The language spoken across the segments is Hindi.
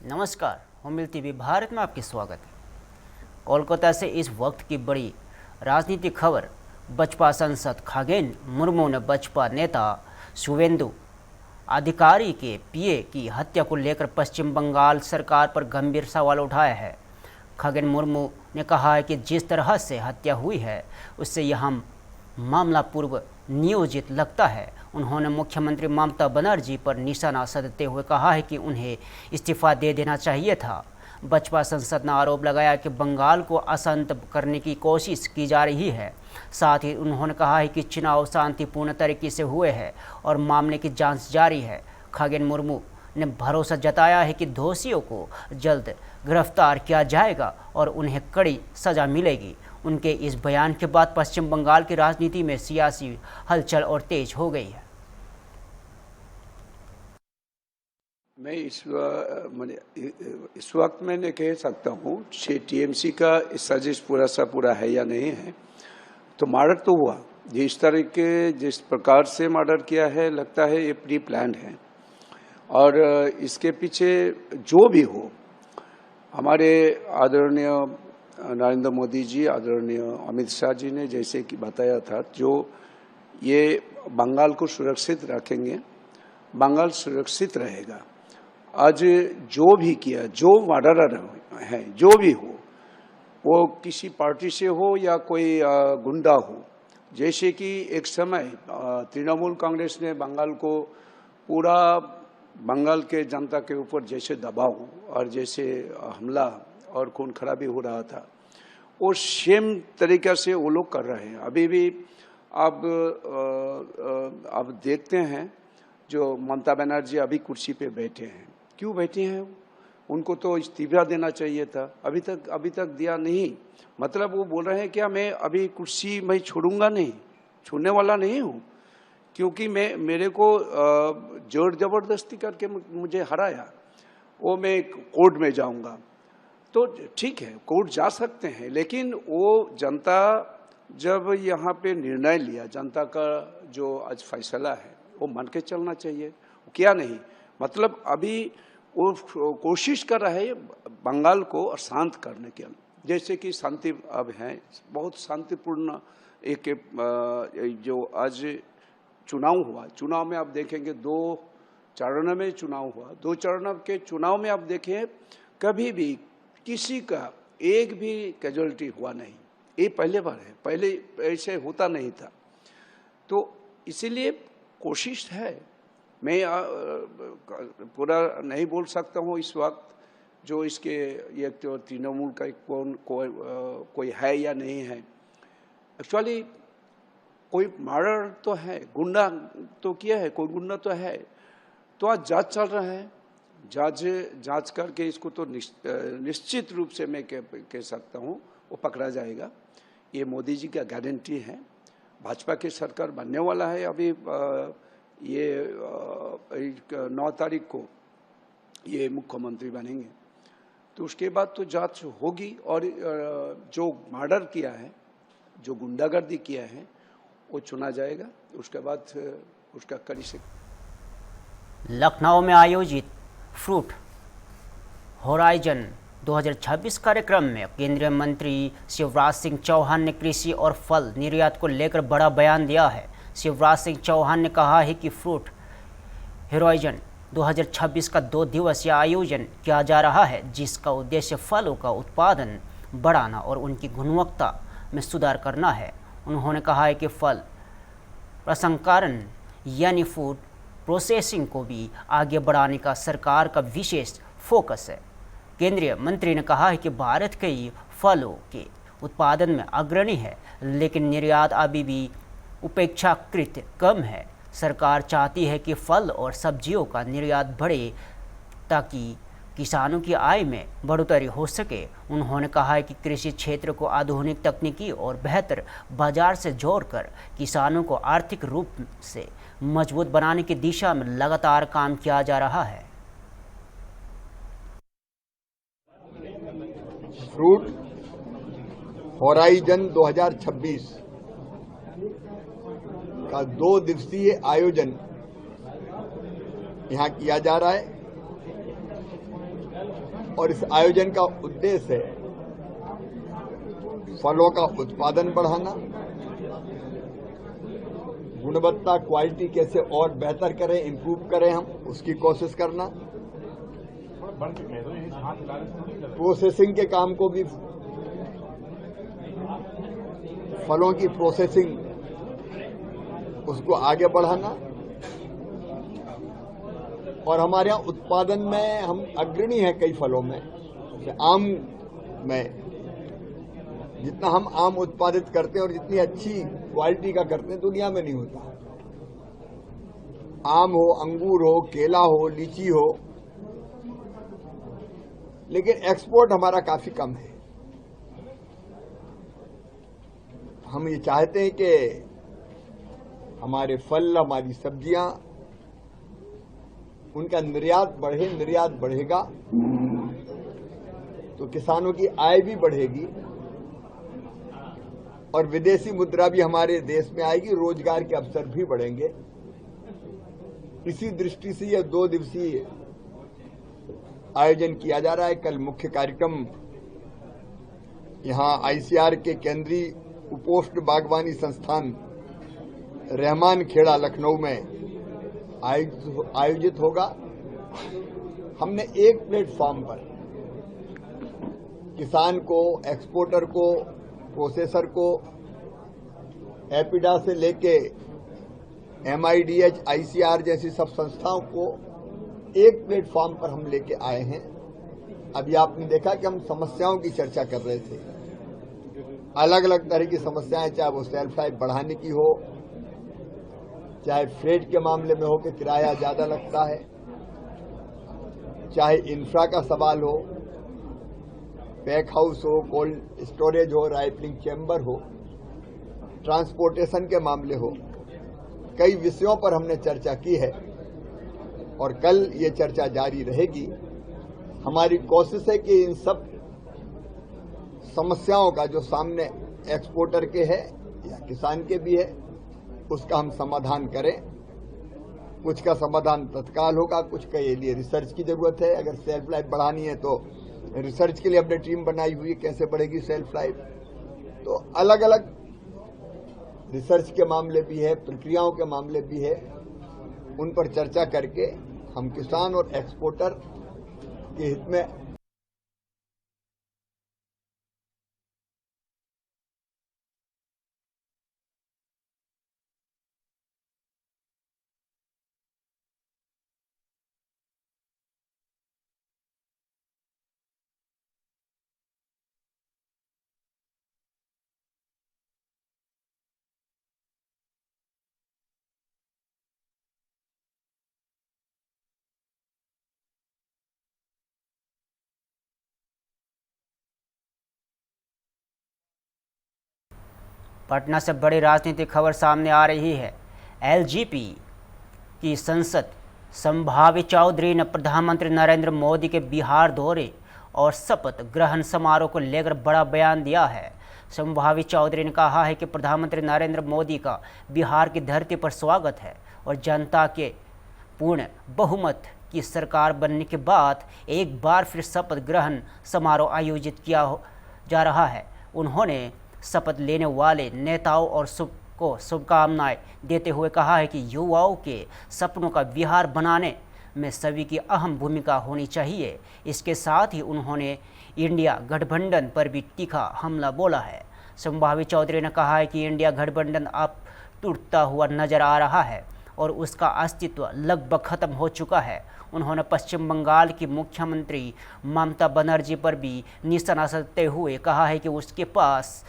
नमस्कार, होमिल टीवी भारत में आपकी स्वागत है। कोलकाता से इस वक्त की बड़ी राजनीतिक खबर। बसपा सांसद खगेन मुर्मू ने बसपा नेता शुवेंदु अधिकारी के पीए की हत्या को लेकर पश्चिम बंगाल सरकार पर गंभीर सवाल उठाया है। खगेन मुर्मू ने कहा है कि जिस तरह से हत्या हुई है उससे यह मामला पूर्व नियोजित लगता है। उन्होंने मुख्यमंत्री ममता बनर्जी पर निशाना साधते हुए कहा है कि उन्हें इस्तीफा दे देना चाहिए था। बसपा सांसद ने आरोप लगाया कि बंगाल को अशांत करने की कोशिश की जा रही है। साथ ही उन्होंने कहा है कि चुनाव शांतिपूर्ण तरीके से हुए हैं और मामले की जांच जारी है। खगेन मुर्मू ने भरोसा जताया है कि दोषियों को जल्द गिरफ्तार किया जाएगा और उन्हें कड़ी सजा मिलेगी। उनके इस बयान के बाद पश्चिम बंगाल की राजनीति में सियासी हलचल और तेज हो गई है। मैं इस वक्त मैंने कह सकता हूँ टीएमसी का साजिश पूरा है या नहीं है। तो मर्डर तो हुआ, जिस प्रकार से मर्डर किया है लगता है ये प्री प्लान्ड है। और इसके पीछे जो भी हो, हमारे आदरणीय नरेंद्र मोदी जी, आदरणीय अमित शाह जी ने जैसे कि बताया था, जो ये बंगाल को सुरक्षित रखेंगे, बंगाल सुरक्षित रहेगा। आज जो भी किया, जो मर्डरर है, जो भी हो, वो किसी पार्टी से हो या कोई गुंडा हो। जैसे कि एक समय तृणमूल कांग्रेस ने बंगाल को पूरा बंगाल के जनता के ऊपर जैसे दबाव और जैसे हमला और खून खराबी हो रहा था, वो सेम तरीका से वो लोग कर रहे हैं। अभी भी अब देखते हैं जो ममता बनर्जी अभी कुर्सी पे बैठे हैं। क्यों बैठे हैं? उनको तो इस्तीफा देना चाहिए था, अभी तक दिया नहीं। मतलब वो बोल रहे हैं क्या मैं अभी कुर्सी मैं छोड़ूंगा नहीं, छोड़ने वाला नहीं हूँ, क्योंकि मेरे को जोर जबरदस्ती करके मुझे हराया, वो मैं कोर्ट में जाऊंगा। तो ठीक है, कोर्ट जा सकते हैं, लेकिन वो जनता जब यहाँ पे निर्णय लिया, जनता का जो आज फैसला है वो मान के चलना चाहिए। क्या नहीं, मतलब अभी वो कोशिश कर रहे हैं बंगाल को अशांत करने के। जैसे कि शांति अब है, बहुत शांतिपूर्ण एक जो आज चुनाव हुआ, चुनाव में आप देखेंगे 2 चरणों में चुनाव हुआ। 2 चरणों के चुनाव में आप देखें कभी भी किसी का एक भी कैजुअलिटी हुआ नहीं। ये पहले बार है, पहले ऐसे होता नहीं था। तो इसीलिए कोशिश है। मैं पूरा नहीं बोल सकता हूँ इस वक्त, जो इसके ये तो तृणमूल का कोई है या नहीं है। एक्चुअली कोई मर्डर तो है, गुंडा तो किया है, कोई गुंडा तो है। तो आज जांच चल रहा है, जांच करके इसको तो निश्चित रूप से मैं कह सकता हूँ वो पकड़ा जाएगा। ये मोदी जी का गारंटी है। भाजपा की सरकार बनने वाला है। अभी ये 9 तारीख को ये मुख्यमंत्री बनेंगे, तो उसके बाद तो जांच होगी और जो मर्डर किया है, जो गुंडागर्दी किया है, वो चुना जाएगा। उसके बाद उसका कड़ी से। लखनऊ में आयोजित फ्रूट होराइजन 2026 कार्यक्रम में केंद्रीय मंत्री शिवराज सिंह चौहान ने कृषि और फल निर्यात को लेकर बड़ा बयान दिया है। शिवराज सिंह चौहान ने कहा है कि फ्रूट होराइजन 2026 का 2 दिवसीय आयोजन किया जा रहा है, जिसका उद्देश्य फलों का उत्पादन बढ़ाना और उनकी गुणवत्ता में सुधार करना है। उन्होंने कहा है कि फल प्रसंस्करण यानी फूड प्रोसेसिंग को भी आगे बढ़ाने का सरकार का विशेष फोकस है। केंद्रीय मंत्री ने कहा है कि भारत कई फलों के उत्पादन में अग्रणी है, लेकिन निर्यात अभी भी उपेक्षाकृत कम है। सरकार चाहती है कि फल और सब्जियों का निर्यात बढ़े ताकि किसानों की आय में बढ़ोतरी हो सके। उन्होंने कहा है कि कृषि क्षेत्र को आधुनिक तकनीकी और बेहतर बाजार से जोड़कर किसानों को आर्थिक रूप से मजबूत बनाने की दिशा में लगातार काम किया जा रहा है। फ्रूट होराइजन 2026 का 2 दिवसीय आयोजन यहाँ किया जा रहा है। और इस आयोजन का उद्देश्य है फलों का उत्पादन बढ़ाना, गुणवत्ता क्वालिटी कैसे और बेहतर करें, इंप्रूव करें, हम उसकी कोशिश करना, प्रोसेसिंग के काम को भी, फलों की प्रोसेसिंग उसको आगे बढ़ाना, और हमारे यहाँ उत्पादन में हम अग्रणी हैं कई फलों में। आम में जितना हम आम उत्पादित करते हैं और जितनी अच्छी क्वालिटी का करते हैं दुनिया में नहीं होता। आम हो, अंगूर हो, केला हो, लीची हो, लेकिन एक्सपोर्ट हमारा काफी कम है। हम ये चाहते हैं कि हमारे फल, हमारी सब्जियां, उनका निर्यात बढ़े, निर्यात बढ़ेगा तो किसानों की आय भी बढ़ेगी और विदेशी मुद्रा भी हमारे देश में आएगी, रोजगार के अवसर भी बढ़ेंगे। इसी दृष्टि से यह 2 दिवसीय आयोजन किया जा रहा है। कल मुख्य कार्यक्रम यहां आईसीआर के केंद्रीय उपोष्ण बागवानी संस्थान रहमान खेड़ा लखनऊ में आयोजित होगा। हमने एक प्लेटफॉर्म पर किसान को, एक्सपोर्टर को, प्रोसेसर को, एपिडा से लेके MIDH, ICR जैसी सब संस्थाओं को एक प्लेटफॉर्म पर हम लेके आए हैं। अभी आपने देखा कि हम समस्याओं की चर्चा कर रहे थे, अलग अलग तरह की समस्याएं, चाहे वो सेल्फ लाइफ बढ़ाने की हो, चाहे फ्रेट के मामले में हो कि किराया ज्यादा लगता है, चाहे इंफ्रा का सवाल हो, पैक हाउस हो, कोल्ड स्टोरेज हो, राइपनिंग चैम्बर हो, ट्रांसपोर्टेशन के मामले हो, कई विषयों पर हमने चर्चा की है और कल ये चर्चा जारी रहेगी। हमारी कोशिश है कि इन सब समस्याओं का जो सामने एक्सपोर्टर के है या किसान के भी है, उसका हम समाधान करें। कुछ का समाधान तत्काल होगा, कुछ के लिए रिसर्च की जरूरत है। अगर सेल्फ लाइफ बढ़ानी है तो रिसर्च के लिए हमने टीम बनाई हुई है, कैसे बढ़ेगी सेल्फ लाइफ। तो अलग अलग रिसर्च के मामले भी है, प्रक्रियाओं के मामले भी है, उन पर चर्चा करके हम किसान और एक्सपोर्टर के हित में पटना से बड़ी राजनीतिक खबर सामने आ रही है। एलजेपी की सांसद संभावी चौधरी ने प्रधानमंत्री नरेंद्र मोदी के बिहार दौरे और शपथ ग्रहण समारोह को लेकर बड़ा बयान दिया है। संभावी चौधरी ने कहा है कि प्रधानमंत्री नरेंद्र मोदी का बिहार की धरती पर स्वागत है और जनता के पूर्ण बहुमत की सरकार बनने के बाद एक बार फिर शपथ ग्रहण समारोह आयोजित किया जा रहा है। उन्होंने शपथ लेने वाले नेताओं और शुभकामनाएं देते हुए कहा है कि युवाओं के सपनों का बिहार बनाने में सभी की अहम भूमिका होनी चाहिए। इसके साथ ही उन्होंने इंडिया गठबंधन पर भी तीखा हमला बोला है। संभावी चौधरी ने कहा है कि इंडिया गठबंधन अब टूटता हुआ नजर आ रहा है और उसका अस्तित्व लगभग खत्म हो चुका है। उन्होंने पश्चिम बंगाल की मुख्यमंत्री ममता बनर्जी पर भी निशाना साधते हुए कहा है कि उसके पास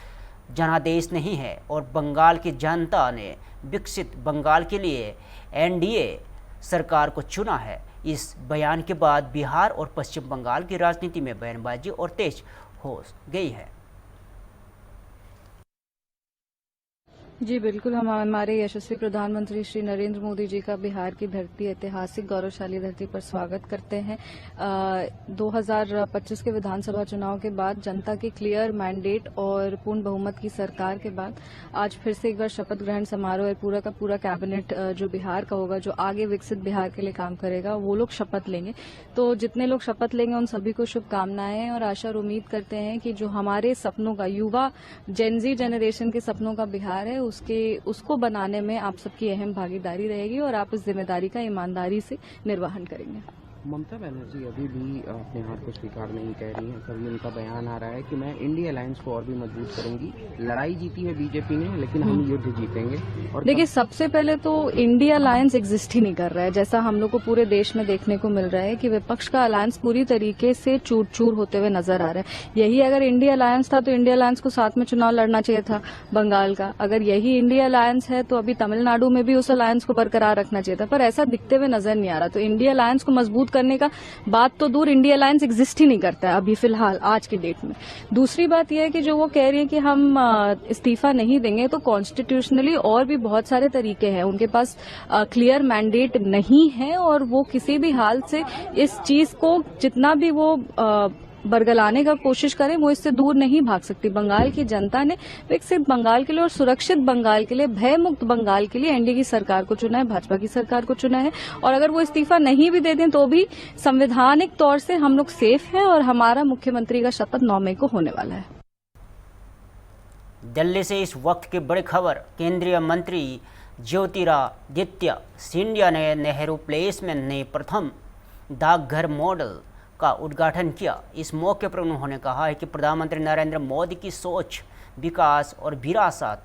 जनादेश नहीं है और बंगाल की जनता ने विकसित बंगाल के लिए एनडीए सरकार को चुना है। इस बयान के बाद बिहार और पश्चिम बंगाल की राजनीति में बयानबाजी और तेज हो गई है। जी बिल्कुल, हम हमारे यशस्वी प्रधानमंत्री श्री नरेंद्र मोदी जी का बिहार की धरती, ऐतिहासिक गौरवशाली धरती पर स्वागत करते हैं। 2025 के विधानसभा चुनाव के बाद जनता के क्लियर मैंडेट और पूर्ण बहुमत की सरकार के बाद आज फिर से एक बार शपथ ग्रहण समारोह है। पूरा का पूरा कैबिनेट जो बिहार का होगा, जो आगे विकसित बिहार के लिए काम करेगा, वो लोग शपथ लेंगे। तो जितने लोग शपथ लेंगे उन सभी को शुभकामनाएं और आशा और उम्मीद करते हैं कि जो हमारे सपनों का, युवा जेनजी जनरेशन के सपनों का बिहार है, उसको बनाने में आप सबकी अहम भागीदारी रहेगी और आप इस जिम्मेदारी का ईमानदारी से निर्वहन करेंगे। ममता बनर्जी अभी भी अपने हार को स्वीकार नहीं कह रही हैं। कभी उनका बयान आ रहा है कि मैं इंडिया अलायंस को और भी मजबूत करूंगी। लड़ाई जीती है बीजेपी ने, लेकिन हम युद्ध जीतेंगे। और देखिए, सबसे पहले तो इंडिया अलायंस एग्जिस्ट ही नहीं कर रहा है। जैसा हम लोग को पूरे देश में देखने को मिल रहा है कि विपक्ष का अलायंस पूरी तरीके से चूर चूर होते हुए नजर आ रहा है। यही अगर इंडिया अलायंस था तो इंडिया अलायंस को साथ में चुनाव लड़ना चाहिए था बंगाल का। अगर यही इंडिया अलायंस है तो अभी तमिलनाडु में भी उस अलायंस को बरकरार रखना चाहिए था, पर ऐसा दिखते हुए नजर नहीं आ रहा। तो इंडिया अलायंस को मजबूत करने का बात तो दूर, इंडिया अलायंस एग्जिस्ट ही नहीं करता है अभी फिलहाल आज की डेट में। दूसरी बात यह है कि जो वो कह रही है कि हम इस्तीफा नहीं देंगे, तो कॉन्स्टिट्यूशनली और भी बहुत सारे तरीके हैं। उनके पास क्लियर मैंडेट नहीं है और वो किसी भी हाल से इस चीज को जितना भी वो बरगलाने का कोशिश करें, वो इससे दूर नहीं भाग सकती। बंगाल की जनता ने विकसित बंगाल के लिए और सुरक्षित बंगाल के लिए, भयमुक्त बंगाल के लिए एनडीए की सरकार को चुना है, भाजपा की सरकार को चुना है। और अगर वो इस्तीफा नहीं भी दे दें तो भी संवैधानिक तौर से हम लोग सेफ हैं और हमारा मुख्यमंत्री का शपथ 9 मई को होने वाला है। दिल्ली से इस वक्त की बड़ी खबर। केंद्रीय मंत्री ज्योतिरादित्य सिंधिया ने नेहरू प्लेस में नए प्रथम डाकघर मॉडल का उद्घाटन किया। इस मौके पर उन्होंने कहा है कि प्रधानमंत्री नरेंद्र मोदी की सोच विकास और विरासत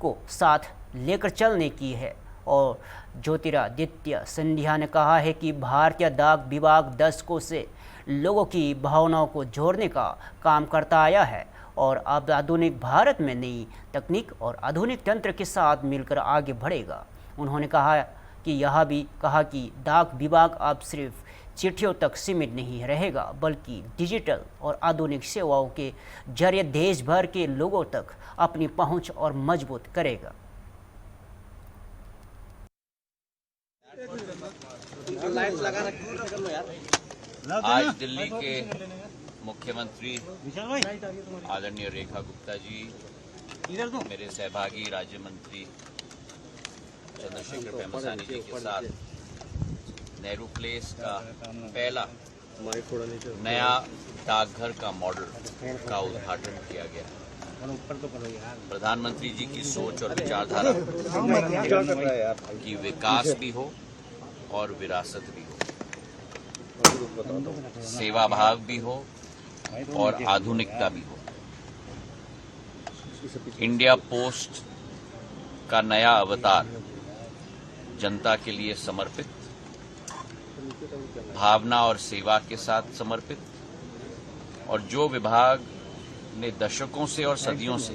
को साथ लेकर चलने की है। और ज्योतिरादित्य सिंधिया ने कहा है कि भारतीय डाक विभाग दशकों से लोगों की भावनाओं को जोड़ने का काम करता आया है और अब आधुनिक भारत में नई तकनीक और आधुनिक तंत्र के साथ मिलकर आगे बढ़ेगा। उन्होंने कहा कि यह भी कहा कि डाक विभाग अब सिर्फ चिट्ठियों तक सीमित नहीं रहेगा, बल्कि डिजिटल और आधुनिक सेवाओं के जरिए देश भर के लोगों तक अपनी पहुंच और मजबूत करेगा। आज दिल्ली के मुख्यमंत्री आदरणीय रेखा गुप्ता जी, मेरे सहभागी राज्य मंत्री चंद्रशेखर पेमसानी जी के साथ नेहरू प्लेस का पहला नया डाकघर का मॉडल का उद्घाटन किया गया। प्रधानमंत्री जी की सोच और विचारधारा की विकास भी हो और विरासत भी हो, सेवा भाव भी हो और आधुनिकता भी हो। इंडिया पोस्ट का नया अवतार जनता के लिए समर्पित, भावना और सेवा के साथ समर्पित, और जो विभाग ने दशकों से और सदियों से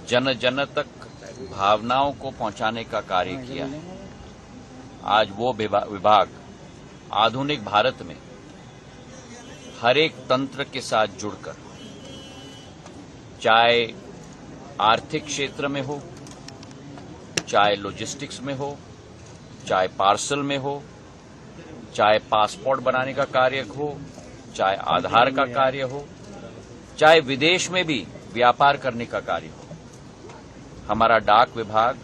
जन जन तक भावनाओं को पहुंचाने का कार्य किया है, आज वो विभाग आधुनिक भारत में हर एक तंत्र के साथ जुड़कर, चाहे आर्थिक क्षेत्र में हो, चाहे लॉजिस्टिक्स में हो, चाहे पार्सल में हो, चाहे पासपोर्ट बनाने का कार्य हो, चाहे आधार का कार्य हो, चाहे विदेश में भी व्यापार करने का कार्य हो, हमारा डाक विभाग,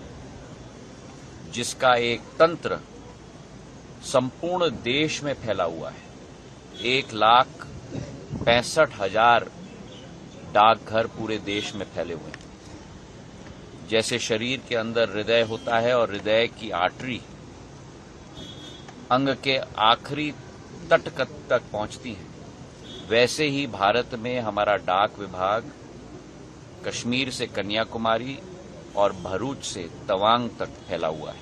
जिसका एक तंत्र संपूर्ण देश में फैला हुआ है, 1,65,000 डाकघर पूरे देश में फैले हुए हैं। जैसे शरीर के अंदर हृदय होता है और हृदय की आर्टरी अंग के आखिरी तट तक पहुंचती है, वैसे ही भारत में हमारा डाक विभाग कश्मीर से कन्याकुमारी और भरूच से तवांग तक फैला हुआ है।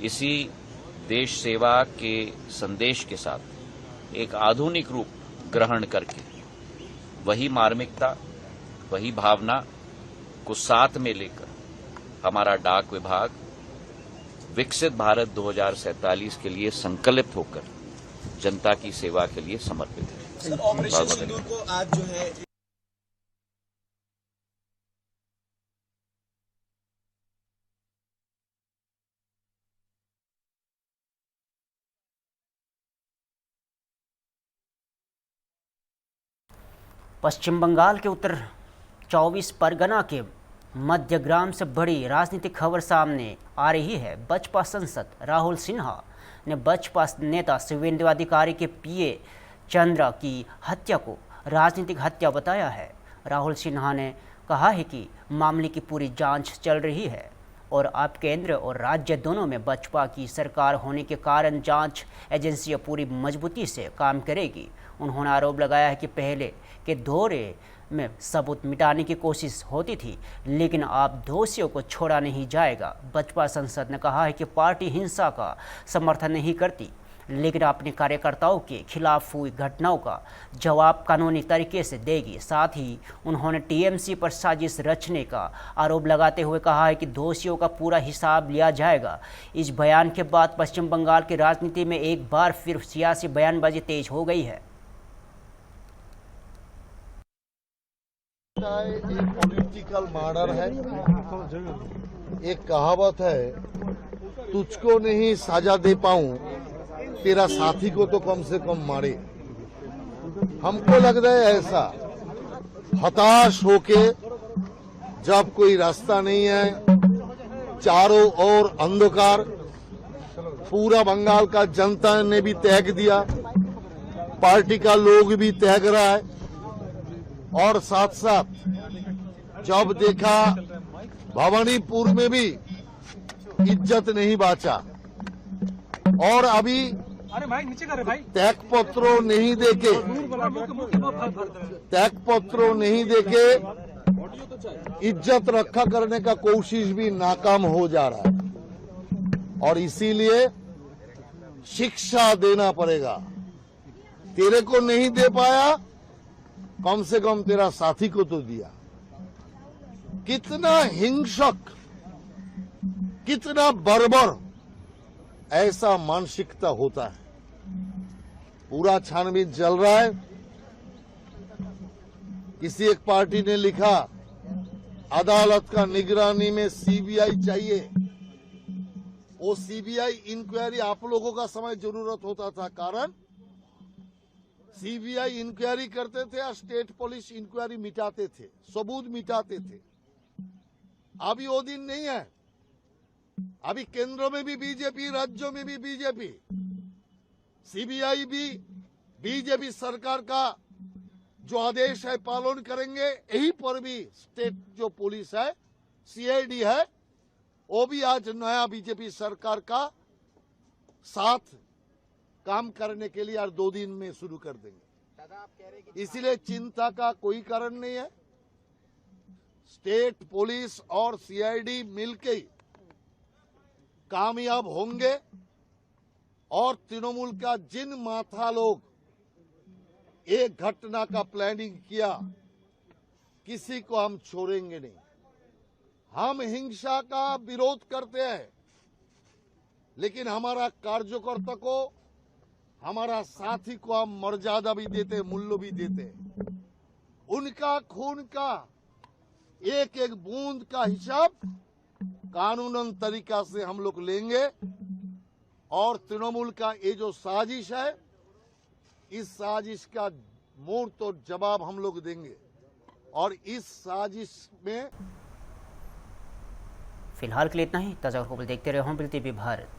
इसी देश सेवा के संदेश के साथ एक आधुनिक रूप ग्रहण करके वही मार्मिकता, वही भावना को साथ में लेकर हमारा डाक विभाग विकसित भारत 2047 के लिए संकल्पित होकर जनता की सेवा के लिए समर्पित है। ऑपरेशन सिंदूर को आज जो है पश्चिम बंगाल के उत्तर 24 परगना के मध्यग्राम से बड़ी राजनीतिक खबर सामने आ रही है। बसपा सांसद राहुल सिन्हा ने बसपा नेता शिवेंदु अधिकारी के पीए चंद्रा की हत्या को राजनीतिक हत्या बताया है। राहुल सिन्हा ने कहा है कि मामले की पूरी जांच चल रही है और अब केंद्र और राज्य दोनों में बसपा की सरकार होने के कारण जांच एजेंसियां पूरी मजबूती से काम करेगी। उन्होंने आरोप लगाया है कि पहले के दौरे में सबूत मिटाने की कोशिश होती थी, लेकिन अब दोषियों को छोड़ा नहीं जाएगा। बसपा सांसद ने कहा है कि पार्टी हिंसा का समर्थन नहीं करती, लेकिन अपने कार्यकर्ताओं के खिलाफ हुई घटनाओं का जवाब कानूनी तरीके से देगी। साथ ही उन्होंने टीएमसी पर साजिश रचने का आरोप लगाते हुए कहा है कि दोषियों का पूरा हिसाब लिया जाएगा। इस बयान के बाद पश्चिम बंगाल की राजनीति में एक बार फिर सियासी बयानबाजी तेज हो गई है। ये पॉलिटिकल मर्डर है। एक कहावत है, तुझको नहीं सजा दे पाऊं, तेरा साथी को तो कम से कम मारे। हमको लग रहा है ऐसा हताश होके, जब कोई रास्ता नहीं है, चारों ओर अंधकार, पूरा बंगाल का जनता ने भी त्याग दिया, पार्टी का लोग भी त्याग रहा है, और साथ साथ जब देखा भवानीपुर में भी इज्जत नहीं बाचा, और अभी त्याग पत्रों नहीं देके इज्जत रखा करने का कोशिश भी नाकाम हो जा रहा है। और इसीलिए शिक्षा देना पड़ेगा। तेरे को नहीं दे पाया, कम से कम तेरा साथी को तो दिया। कितना हिंसक, कितना बर्बर ऐसा मानसिकता होता है। पूरा छानबीन चल रहा है। किसी एक पार्टी ने लिखा, अदालत का निगरानी में सीबीआई चाहिए। वो सीबीआई इंक्वायरी आप लोगों का समय जरूरत होता था, कारण सीबीआई इंक्वायरी करते थे और स्टेट पुलिस इंक्वायरी मिटाते थे, सबूत मिटाते थे। अभी वो दिन नहीं है। अभी केंद्र में भी बीजेपी, राज्यों में भी बीजेपी, सीबीआई भी बीजेपी सरकार का जो आदेश है पालन करेंगे। यही पर भी स्टेट जो पुलिस है, सीआईडी है, वो भी आज नया बीजेपी सरकार का साथ काम करने के लिए और 2 दिन में शुरू कर देंगे। इसलिए चिंता का कोई कारण नहीं है। स्टेट पुलिस और सीआईडी मिलके कामयाब होंगे, और तृणमूल का जिन माथा लोग एक घटना का प्लानिंग किया, किसी को हम छोड़ेंगे नहीं। हम हिंसा का विरोध करते हैं, लेकिन हमारा कार्यकर्ता को, हमारा साथी को हम मर्यादा भी देते, मूल्य भी देते। उनका खून का एक एक बूंद का हिसाब कानूनन तरीका से हम लोग लेंगे, और तृणमूल का ये जो साजिश है, इस साजिश का मुंह तो जवाब हम लोग देंगे। और इस साजिश में फिलहाल के लिए इतना ही। ताजा खबर देखते रहो बिल टीवी भारत।